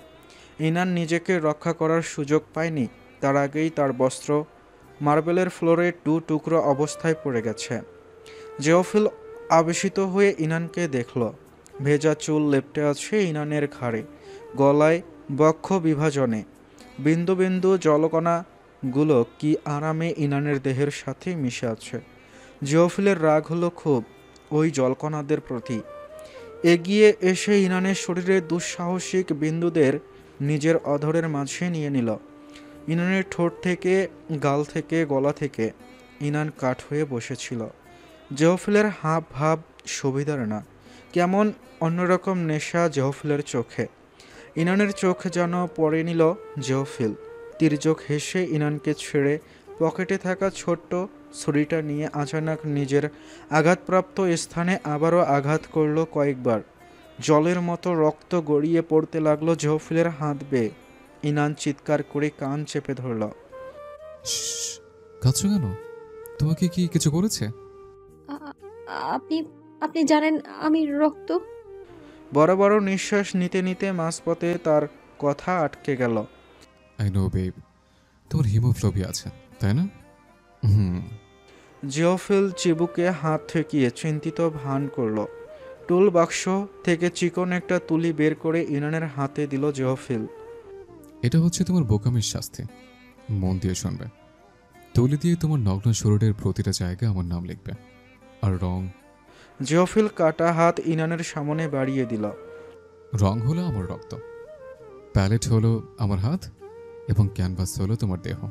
ইনান নিজেকে রক্ষা করার সুযোগ পায়নি। তার আগেই তার বস্ত্র মার্বেলের ফ্লোরে টুকরো অবস্থায় পড়ে গেছে। জহফিল আবেশিত হয়ে ইনানকে দেখল। ভেজা চুল লেপ্টে আছে ইনানের ঘাড়ে, গলায়, বক্ষ বিভাজনে। বিন্দু বিন্দু জলকণাগুলো কি আরামে ইনানের দেহের সাথে মিশে আছে। জহফিলের রাগ হলো খুব ওই জলকণাদের প্রতি। এগিয়ে এসে ইনানের শরীরের দুঃসাহসিক বিন্দুদের নিজের অধরের মাঝে নিয়ে নিল। ইনানের ঠোঁট থেকে, গাল থেকে, গলা থেকে। ইনান কাঠ হয়ে বসেছিল। জহফিলের হাব ভাব সুবিধার না, কেমন অন্যরকম নেশা জহফিলের চোখে। ইনানের চোখ যেন পড়ে নিল জহফিল। তির্যক হেসে ইনানকে ছেড়ে পকেটে থাকা ছোট্ট ছুরিটা নিয়ে আচানক নিজের আঘাতপ্রাপ্ত স্থানে আবারও আঘাত করল কয়েকবার। জলের মতো রক্ত গড়িয়ে পড়তে লাগলো জহফিলের হাত বেয়ে। ইনান চিৎকার করে কান চেপে ধরল। কাঁদছো কেন? তোমাকে কি কিছু করেছে? আ- আপনি আপনি জানেন আমি রক্ত। বড় বড় নিঃশ্বাস নিতে নিতে মাঝপথে তার কথা আটকে গেল। আই নো বেব, তোমার হিমোফ্লোবিয়া আছে তাই না? জিওফিল চিবুকে হাত ঠেকিয়ে চিন্তিত ভান করল। টুল বাক্স থেকে চিকন একটা তুলি বের করে ইনানের হাতে দিল জিওফিল। এটা হচ্ছে তোমার বোকামির শাস্তি। মন দিয়ে শুনবে। তুলি দিয়ে তোমার নগ্ন শরীরের প্রতিটা জায়গায় আমার নাম লিখবে। আর রং? জিওফিল কাটা হাত ইনানের সামনে বাড়িয়ে দিল। রং হলো আমার রক্ত, প্যালেট হলো আমার হাত, এবং ক্যানভাস হলো তোমার দেহ।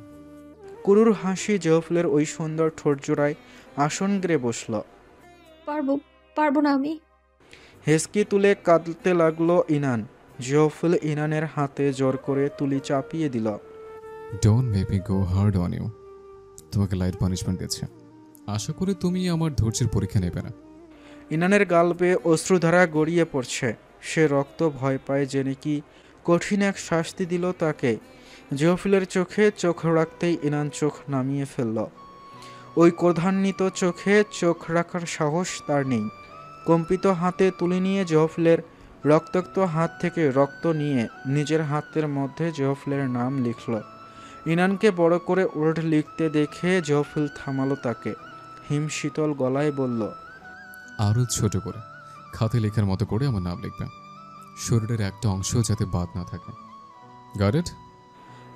কুরুর হাসি জিওফিলের ওই সুন্দর ঠোঁট জোড়ায় আসন গড়ে বসল। পারবো পারবো না আমি। হেসকি তুলে কাঁদতে লাগলো ইনান। জিওফিল ইনানের হাতে জোর করে তুলি চাপিয়ে দিল। Don't make me go hard on you. তোমাকে লাইট পানিশমেন্ট দিচ্ছে। আশা করি তুমি আমার ধৈর্যের পরীক্ষা নেবে না। ইনানের গাল বেয়ে অশ্রুধারা গড়িয়ে পড়ছে। সে রক্ত ভয় পায় জেনে কি কঠিন এক শাস্তি দিল তাকে। জিওফিলের চোখে চোখ রাখতেই ইনান চোখ নামিয়ে ফেলল। ওই ক্রোধান্বিত চোখে চোখ রাখার সাহস তার নেই। কম্পিত হাতে তুলে নিয়ে জিওফিলের রক্তাক্ত হাত থেকে রক্ত নিয়ে নিজের হাতের মধ্যে জিওফিলের নাম লিখল। ইনানকে বড় করে ওল্ড লিখতে দেখে জিওফিল থামালো তাকে। হিমশীতল গলায় বলল, আরও ছোট করে খাতে লেখার মতো করে আমার নাম লিখবে। শরীরের একটা অংশ যাতে বাদ না থাকে। Got it?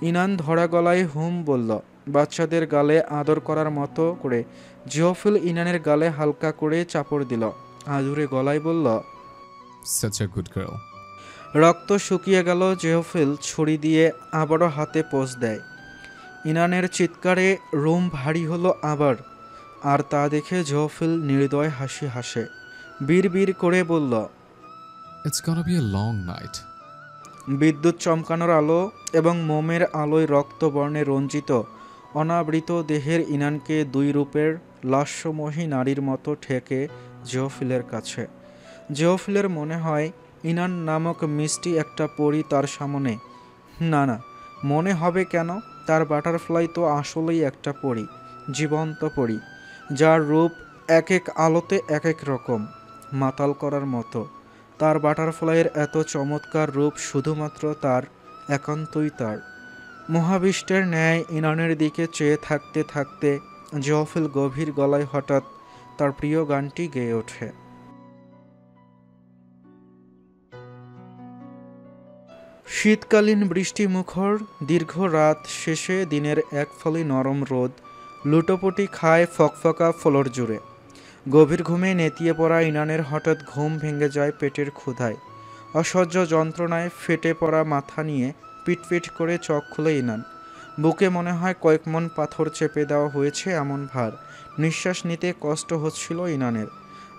ইনান ধরা গলায় হুম বলল। বাচ্চাদের গালে আদর করার মতো করে জিওফিল ইনানের গালে হালকা করে চাপড় দিল। আদুরে গলায় বলল, সাচ আ গুড গার্ল। রক্ত শুকিয়ে গেল। জিওফিল ছুরি দিয়ে আবারও হাতে পোঁচ দেয়। ইনানের চিৎকারে রুম ভারী হলো আবার। আর তা দেখে জিওফিল নির্দয় হাসি হাসে। বিড় করে বলল, it's গনা B a long night. বিদ্যুৎ চমকানোর আলো এবং মোমের আলোয় রক্তবর্ণে রঞ্জিত অনাবৃত দেহের ইনানকে দুই রূপের লাস্যময়ী নারীর মতো ঠেকে জিওফিলের কাছে। জিওফিলের মনে হয় ইনান নামক মিষ্টি একটা পরী তার সামনে। না না, মনে হবে কেন? তার বাটারফ্লাই তো আসলেই একটা পরী, জীবন্ত পরী, যার রূপ এক এক আলোতে এক এক রকম, মাতাল করার মতো। তার বাটারফ্লাইয়ের এত চমৎকার রূপ শুধুমাত্র তার, একান্তই তার। মহাবিষ্টের ন্যায় ইনানের দিকে চেয়ে থাকতে থাকতে জিওফিল গভীর গলায় হঠাৎ তার প্রিয় গানটি গেয়ে ওঠে। শীতকালীন বৃষ্টিমুখর দীর্ঘ রাত শেষে দিনের এক ফলি নরম রোদ লুটোপুটি খায় ফকফকা ফ্লোর জুড়ে। গভীর ঘুমে নেতিয়ে পড়া ইনানের হঠাৎ ঘুম ভেঙে যায় পেটের ক্ষুধায়। অসহ্য যন্ত্রণায় ফেটে পড়া মাথা নিয়ে পিটপিট করে চোখ খুলে ইনান। বুকে মনে হয় কয়েক মন পাথর চেপে দেওয়া হয়েছে এমন ভার। নিঃশ্বাস নিতে কষ্ট হচ্ছিল ইনানের।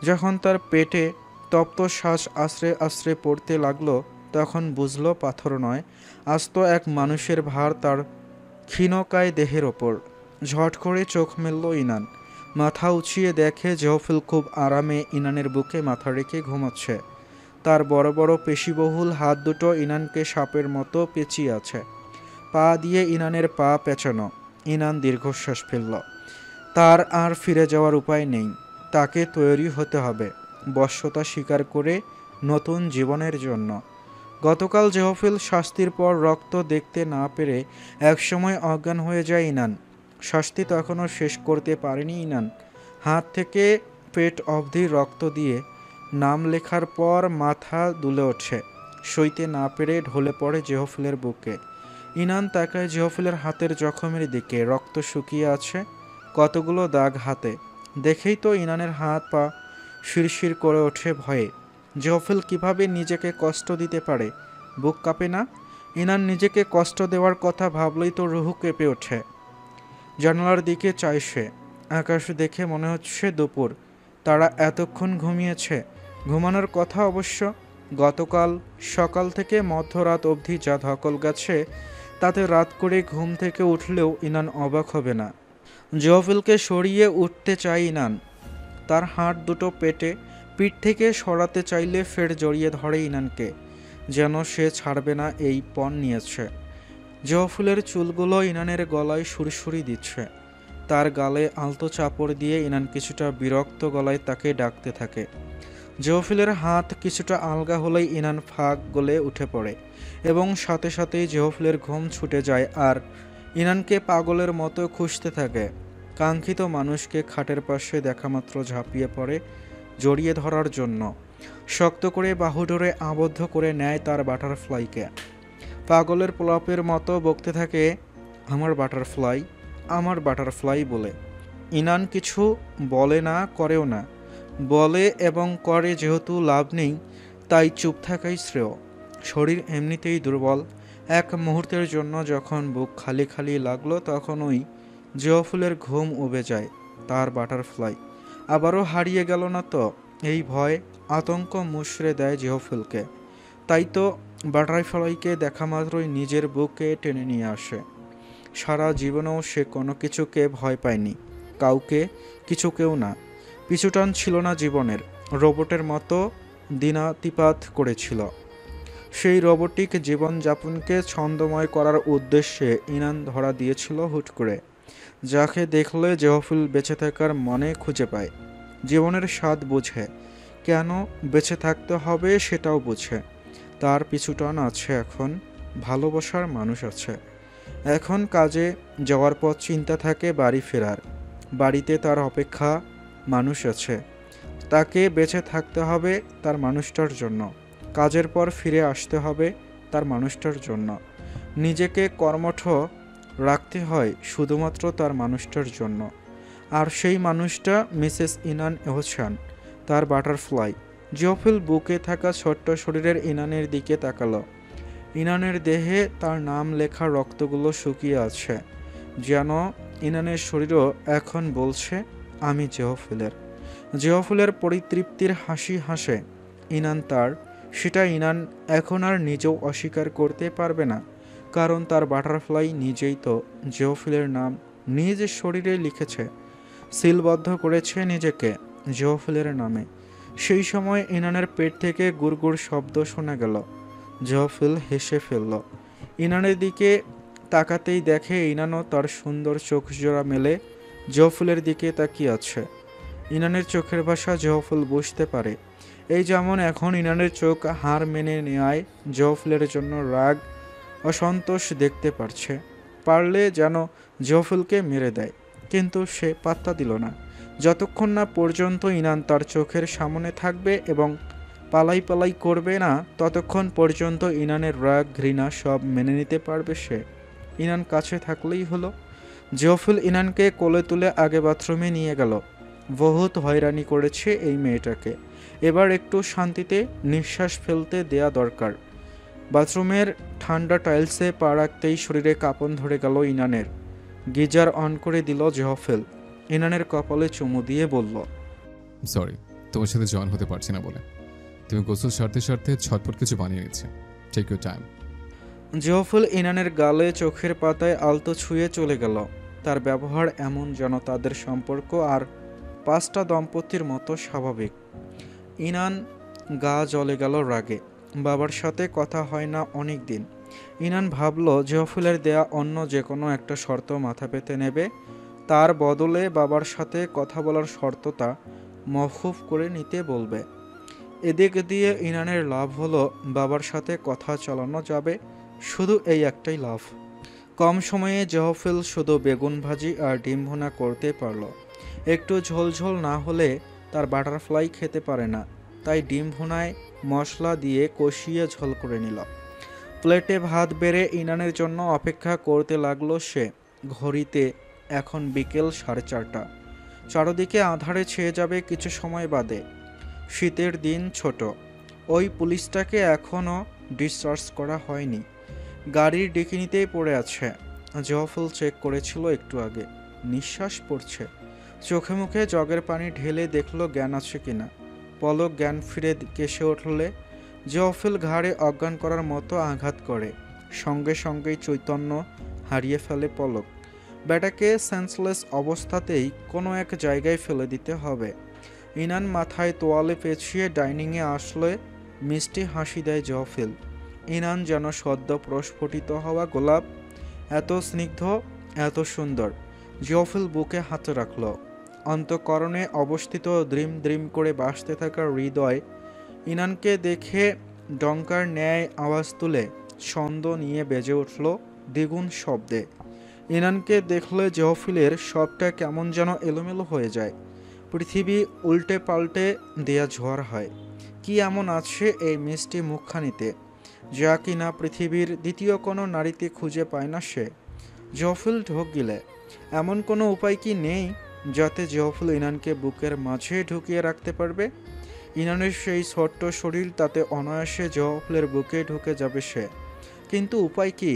যখন তার পেটে তপ্ত শ্বাস আশ্রে আশ্রে পড়তে লাগলো, তখন বুঝলো পাথর নয়, আস্ত এক মানুষের ভার তার ক্ষীণকায় দেহের ওপর। ঝট করে চোখ মেলল ইনান। মাথা উঁচিয়ে দেখে জহফিল খুব আরামে ইনানের বুকে মাথা রেখে ঘুমাচ্ছে। তার বড় বড় পেশিবহুল হাত দুটো ইনানকে সাপের মতো পেঁচিয়ে আছে। পা দিয়ে ইনানের পা পেঁচানো। ইনান দীর্ঘশ্বাস ফেলল। তার আর ফিরে যাওয়ার উপায় নেই। তাকে তৈরি হতে হবে বশ্যতা স্বীকার করে নতুন জীবনের জন্য। গতকাল জহফিল শাস্তির পর রক্ত দেখতে না পেরে একসময় অজ্ঞান হয়ে যায় ইনান। শাস্তি তখনও শেষ করতে পারেনি ইনান। হাত থেকে পেট অবধি রক্ত দিয়ে নাম লেখার পর মাথা দুলে ওঠে। সইতে না পেরে ঢলে পড়ে জহফিলের বুকে। ইনান তাকায় জহফিলের হাতের জখমের দিকে। রক্ত শুকিয়ে আছে, কতগুলো দাগ হাতে। দেখেই তো ইনানের হাত পা শিরশির করে ওঠে ভয়ে। জহফিল কিভাবে নিজেকে কষ্ট দিতে পারে? বুক কাঁপে না? ইনান নিজেকে কষ্ট দেওয়ার কথা ভাবলেই তো রুহু কেঁপে ওঠে। জানালার দিকে চায় সে। আকাশ দেখে মনে হচ্ছে দুপুর। তারা এতক্ষণ ঘুমিয়েছে। ঘুমানোর কথা অবশ্য। গতকাল সকাল থেকে মধ্যরাত অবধি যা ধকল গেছে, তাতে রাত করে ঘুম থেকে উঠলেও ইনান অবাক হবে না। জহফিলকে সরিয়ে উঠতে চায় ইনান। তার হাত দুটো পিঠ থেকে সরাতে চাইলে ফের জড়িয়ে ধরে ইনানকে, যেন সে ছাড়বে না এই পণ নিয়েছে। জহফিলের চুলগুলো ইনানের গলায় সুরসুরি দিচ্ছে। তার গালে আলতো চাপড় দিয়ে ইনান কিছুটা বিরক্ত গলায় তাকে ডাকতে থাকে। জহফিলের হাত কিছুটা আলগা হলেই ইনান ফাঁক গলে উঠে পড়ে এবং সাথে সাথেই জহফিলের ঘুম ছুটে যায় আর ইনানকে পাগলের মতো খুঁজতে থাকে। কাঙ্ক্ষিত মানুষকে খাটের পাশে দেখামাত্র ঝাঁপিয়ে পড়ে জড়িয়ে ধরার জন্য। শক্ত করে বাহু ধরে আবদ্ধ করে নেয় তার বাটারফ্লাইকে। পাগলের প্রলাপের মতো বকতে থাকে, আমার বাটারফ্লাই, আমার বাটারফ্লাই বলে। ইনান কিছু বলে না, করেও না। বলে এবং করে যেহেতু লাভ নেই, তাই চুপ থাকাই শ্রেয়। শরীর এমনিতেই দুর্বল। এক মুহূর্তের জন্য যখন বুক খালি খালি লাগলো, তখন ওই জহফিলের ঘুম উবে যায়। তার বাটারফ্লাই আবারও হারিয়ে গেল না তো? এই ভয় আতঙ্ক মুষড়ে দেয় জহফিলকে। তাই তো বাটারফ্লাইকে দেখা মাত্রই নিজের বুকে টেনে নিয়ে আসে। সারা জীবনেও সে কোনো কিছুকে ভয় পায়নি, কাউকে, কিছুকেও না। পিছুটান ছিল না জীবনের। রোবটের মতো দিনাতিপাত করেছিল। সেই রোবটিক জীবনযাপনকে ছন্দময় করার উদ্দেশ্যে ইনান ধরা দিয়েছিল হুট করে। যাকে দেখলে জহফিল বেঁচে থাকার মনে খুঁজে পায়। জীবনের স্বাদ বোঝে, কেন বেঁচে থাকতে হবে সেটাও বোঝে। তার পিছুটান আছে এখন, ভালোবাসার মানুষ আছে। এখন কাজে যাওয়ার পর চিন্তা থাকে বাড়ি ফেরার। বাড়িতে তার অপেক্ষা মানুষ আছে। তাকে বেঁচে থাকতে হবে তার মানুষটার জন্য। কাজের পর ফিরে আসতে হবে তার মানুষটার জন্য। নিজেকে কর্মঠ রাখতে হয় শুধুমাত্র তার মানুষটার জন্য। আর সেই মানুষটা মিসেস ইনান এহসান, তার বাটারফ্লাই। জহফিল বুকে থাকা ছোট্ট শরীরের ইনানের দিকে তাকালো। ইনানের দেহে তার নাম লেখা রক্তগুলো শুকিয়ে আছে, যেন ইনানের শরীরও এখন বলছে আমি জহফিলের। জহফিলের পরিতৃপ্তির হাসি হাসে ইনান তার। সেটা ইনান এখন আর নিজেও অস্বীকার করতে পারবে না, কারণ তার বাটারফ্লাই নিজেই তো জহফিলের নাম নিজ শরীরে লিখেছে, সিলবদ্ধ করেছে নিজেকে জহফিলের নামে। সেই সময় ইনানের পেট থেকে গুড়গুড় শব্দ শোনা গেল। জহফিল হেসে ফেলল। ইনানের দিকে তাকাতেই দেখে ইনানও তার সুন্দর চোখ জোড়া মেলে জহফিলের দিকে তাকিয়ে আছে। ইনানের চোখের ভাষা জহফিল বুঝতে পারে। এই যেমন এখন ইনানের চোখ হার মেনে নেয় জহফিলের জন্য রাগ, অসন্তোষ দেখতে পারলে যেন জহফিলকে মেরে দেয়। কিন্তু সে পাত্তা দিল না। যতক্ষণ না পর্যন্ত ইনান তার চোখের সামনে থাকবে এবং পালাই পালাই করবে না, ততক্ষণ পর্যন্ত ইনানের রাগ ঘৃণা সব মেনে নিতে পারবে সে। ইনান কাছে থাকলেই হলো। জিওফিল ইনানকে কোলে তুলে আগে বাথরুমে নিয়ে গেল। বহুত হয়রানি করেছে এই মেয়েটাকে, এবার একটু শান্তিতে নিঃশ্বাস ফেলতে দেয়া দরকার। বাথরুমের ঠান্ডা টাইলসে পা রাখতেই শরীরে কাঁপন ধরে গেল ইনানের। গিজার অন করে দিল জিওফিল। ইনানের কপালে চুমু দিয়ে বলল, সরি, তোমার সাথে জয়েন হতে পারছি না বলে। তুমি গোসল সারতে সারতে ছটপট কিছু বানিয়ে নিচ্ছে। Take your time. জিওফিল ইনানের গালে চোখের পাতায় আলতো ছুঁয়ে চলে গেল। তার ব্যবহার এমন যেন তাদের সম্পর্ক আর 5টা দম্পতির মতো স্বাভাবিক। ইনান গা জ্বলে গেল রাগে। বাবার সাথে কথা হয় না অনেক দিন। ইনান ভাবল জিওফিলের দেয়া অন্য যে কোনো একটা শর্ত মাথা পেতে নেবে, তার বদলে বাবার সাথে কথা বলার শর্তটা মওকুফ করে নিতে বলবে। এদিক দিয়ে ইনানের লাভ হলো বাবার সাথে কথা চালানো যাবে, শুধু এই একটাই লাভ। কম সময়ে জিওফিল শুধু বেগুন ভাজি আর ডিম ভুনা করতে পারল। একটু ঝোলঝোল না হলে তার বাটারফ্লাই খেতে পারে না, তাই ডিম ভুনায় মশলা দিয়ে কষিয়ে ঝোল করে নিল। প্লেটে ভাত বেড়ে ইনানের জন্য অপেক্ষা করতে লাগলো সে। ঘড়িতে এখন বিকেল 4:30। চারদিকে আঁধারে ছেয়ে যাবে কিছু সময় বাদে। শীতের দিন ছোট। ওই পুলিশটাকে এখনও ডিসচার্জ করা হয়নি, গাড়ির ডিকিনিতেই পড়ে আছে। জিওফিল চেক করেছিল একটু আগে। নিঃশ্বাস পড়ছে। চোখে মুখে জগের পানি ঢেলে দেখলো জ্ঞান আছে কিনা। পলক জ্ঞান ফিরে কেসে উঠলে জিওফিল ঘাড়ে অজ্ঞান করার মতো আঘাত করে। সঙ্গে সঙ্গেই চৈতন্য হারিয়ে ফেলে পলক। ব্যাটাকে সেন্সলেস অবস্থাতেই কোনো এক জায়গায় ফেলে দিতে হবে। ইনান মাথায় তোয়ালে পেঁচিয়ে ডাইনিংয়ে আসলে মিষ্টি হাসি দেয় জিওফিল। ইনান যেন সদ্য প্রস্ফুটিত হওয়া গোলাপ, এত স্নিগ্ধ, এত সুন্দর। জিওফিল বুকে হাত রাখল। অন্তঃকরণে অবস্থিত দ্রিম দ্রিম করে বাসতে থাকা হৃদয় ইনানকে দেখে ডঙ্কার ন্যায় আওয়াজ তুলে ছন্দ নিয়ে বেজে উঠল দ্বিগুণ শব্দে। ইনানকে দেখলে জিওফিলের সবটা কেমন যেন এলোমেলো হয়ে যায়। পৃথিবী উল্টে পাল্টে দেয়া ঝড় হয়। কি এমন আছে এই মিষ্টি মুখখানিতে, যা কিনা পৃথিবীর দ্বিতীয় কোনো নারীতে খুঁজে পায় না সে। জিওফিল ঢোক গিলে এমন কোনো উপায় কি নেই যাতে জিওফিল ইনানকে বুকের মাঝে ঢুকিয়ে রাখতে পারবে? ইনানের সেই ছোট্ট শরীর, তাতে অনায়াসে জিওফিলের বুকে ঢুকে যাবে সে। কিন্তু উপায় কি?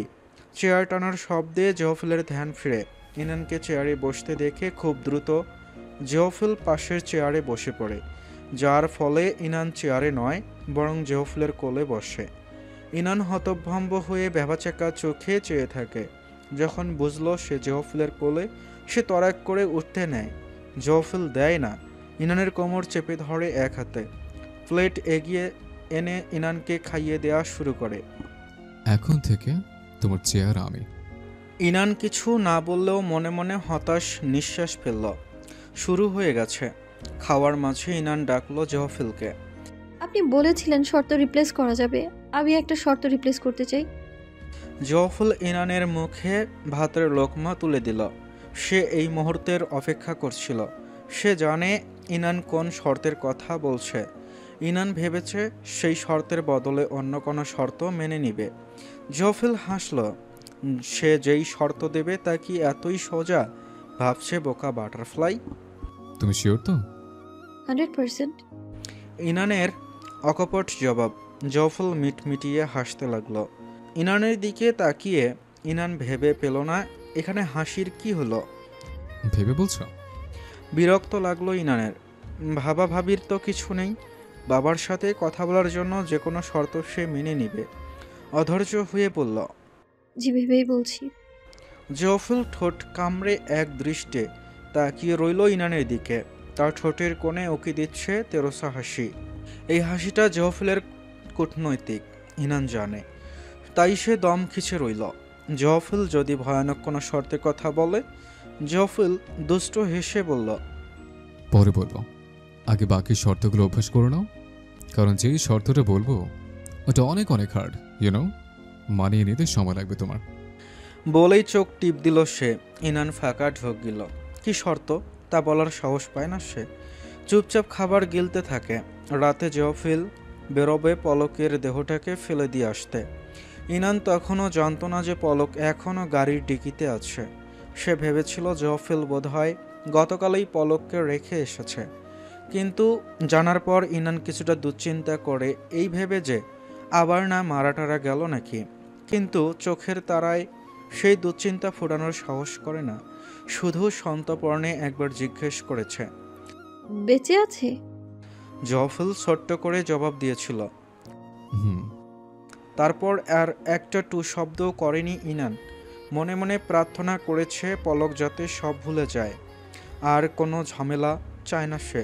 চেয়ার টানার শব্দে জিওফিলের ধ্যান ফিরে। ইনানকে চেয়ারে বসতে দেখে খুব দ্রুত জিওফিল পাশের চেয়ারে বসে পড়ে, যার ফলে ইনান চেয়ারে নয় বরং জিওফিলের কোলে বসে। ইনান হতভম্ব হয়ে ভ্যাবাচাকা চোখে চেয়ে থাকে। যখন বুঝলো সে জিওফিলের কোলে, সে তড়াক করে উঠতে নেয়। জিওফিল দেয় না, ইনানের কোমর চেপে ধরে এক হাতে। প্লেট এগিয়ে এনে ইনানকে খাইয়ে দেওয়া শুরু করে। এখন থেকে তোমার চেয়ার আমি। ইনান কিছু না বললেও মনে মনে হতাশ নিঃশ্বাস ফেলল। শুরু হয়ে গেছে। খাওয়ার মাঝে ইনান ডাকলো জিওফিলকে। আপনি বলেছিলেন শর্ত রিপ্লেস করা যাবে, আমি একটা শর্ত রিপ্লেস করতে চাই। জিওফিল ইনানের মুখে ভাতের লোকমা তুলে দিল। সে এই মুহূর্তের অপেক্ষা করছিল। সে জানে ইনান কোন শর্তের কথা বলছে। ইনান ভেবেছে সেই শর্তের বদলে অন্য কোনো শর্ত মেনে নিবে। জিওফিল হাসল। সে যেই শর্ত দেবে তা কি এতই সোজা? ভাবছে বোকা বাটারফ্লাই। তুমি শিওর তো? 100%। ইনানের অকপট জবাব। জিওফিল মিটমিটিয়ে হাসতে লাগলো। ইনানের দিকে তাকিয়ে ইনান ভেবে পেল না এখানে হাসির কি হলো। ভেবে বলছো? বিরক্ত লাগলো ইনানের। ভাবাভাবির তো কিছু নেই। বাবার সাথে কথা বলার জন্য যে কোনো শর্ত সে মেনে নিবে। অধৈর্য হয়ে পড়ল। জি, ভেবেই বলছি। জিওফিল ঠোঁট কামড়ে এক দৃষ্টে তাকিয়ে রইল ইনানের দিকে। তার ঠোঁটের কোণে উকি দিচ্ছে তেরসা হাসি। এই হাসিটা জিওফিলের কূটনৈতিক, ইনান জানে। তাই সে দম খিচে রইল। জিওফিল যদি ভয়ানক কোনো শর্তের কথা বলে। জিওফিল দুষ্ট হেসে বলল, পরে বলবো, আগে বাকি শর্তগুলো অভ্যাস করে নাও। কারণ যেই শর্তটা বলবো ওটা অনেক অনেক হার্ড, ইউনো। মানিয়ে নিতে সময় লাগবে তোমার। বলেই চোখ টিপ দিল সে। ইনান ফাঁকা ঢোক গেল। কি শর্ত তা বলার সাহস পায় না সে। চুপচাপ খাবার গিলতে থাকে। রাতে জিওফিল বেরোবে পলকের দেহটাকে ফেলে দিয়ে আসতে। ইনান তখনও জানত না যে পলক এখনও গাড়ির ডিকিতে আছে। সে ভেবেছিল জফিল বোধহয় গতকালই পলককে রেখে এসেছে, কিন্তু জানার পর ইনান কিছুটা দুশ্চিন্তা করে এই ভেবে যে আবার না মারাটারা গেল নাকি, কিন্তু চোখের তারায় সেই দুশ্চিন্তা ফোটানোর সাহস করে না। শুধু সন্তর্পণে একবার জিজ্ঞেস করেছে। বেঁচে আছে? জফিল ছোট্ট করে জবাব দিয়েছিল। হুম। তারপর আর একটা টু শব্দও করেনি ইনান। মনে মনে প্রার্থনা করেছে পলক যাতে সব ভুলে যায়, আর কোনো ঝামেলা চায় না সে।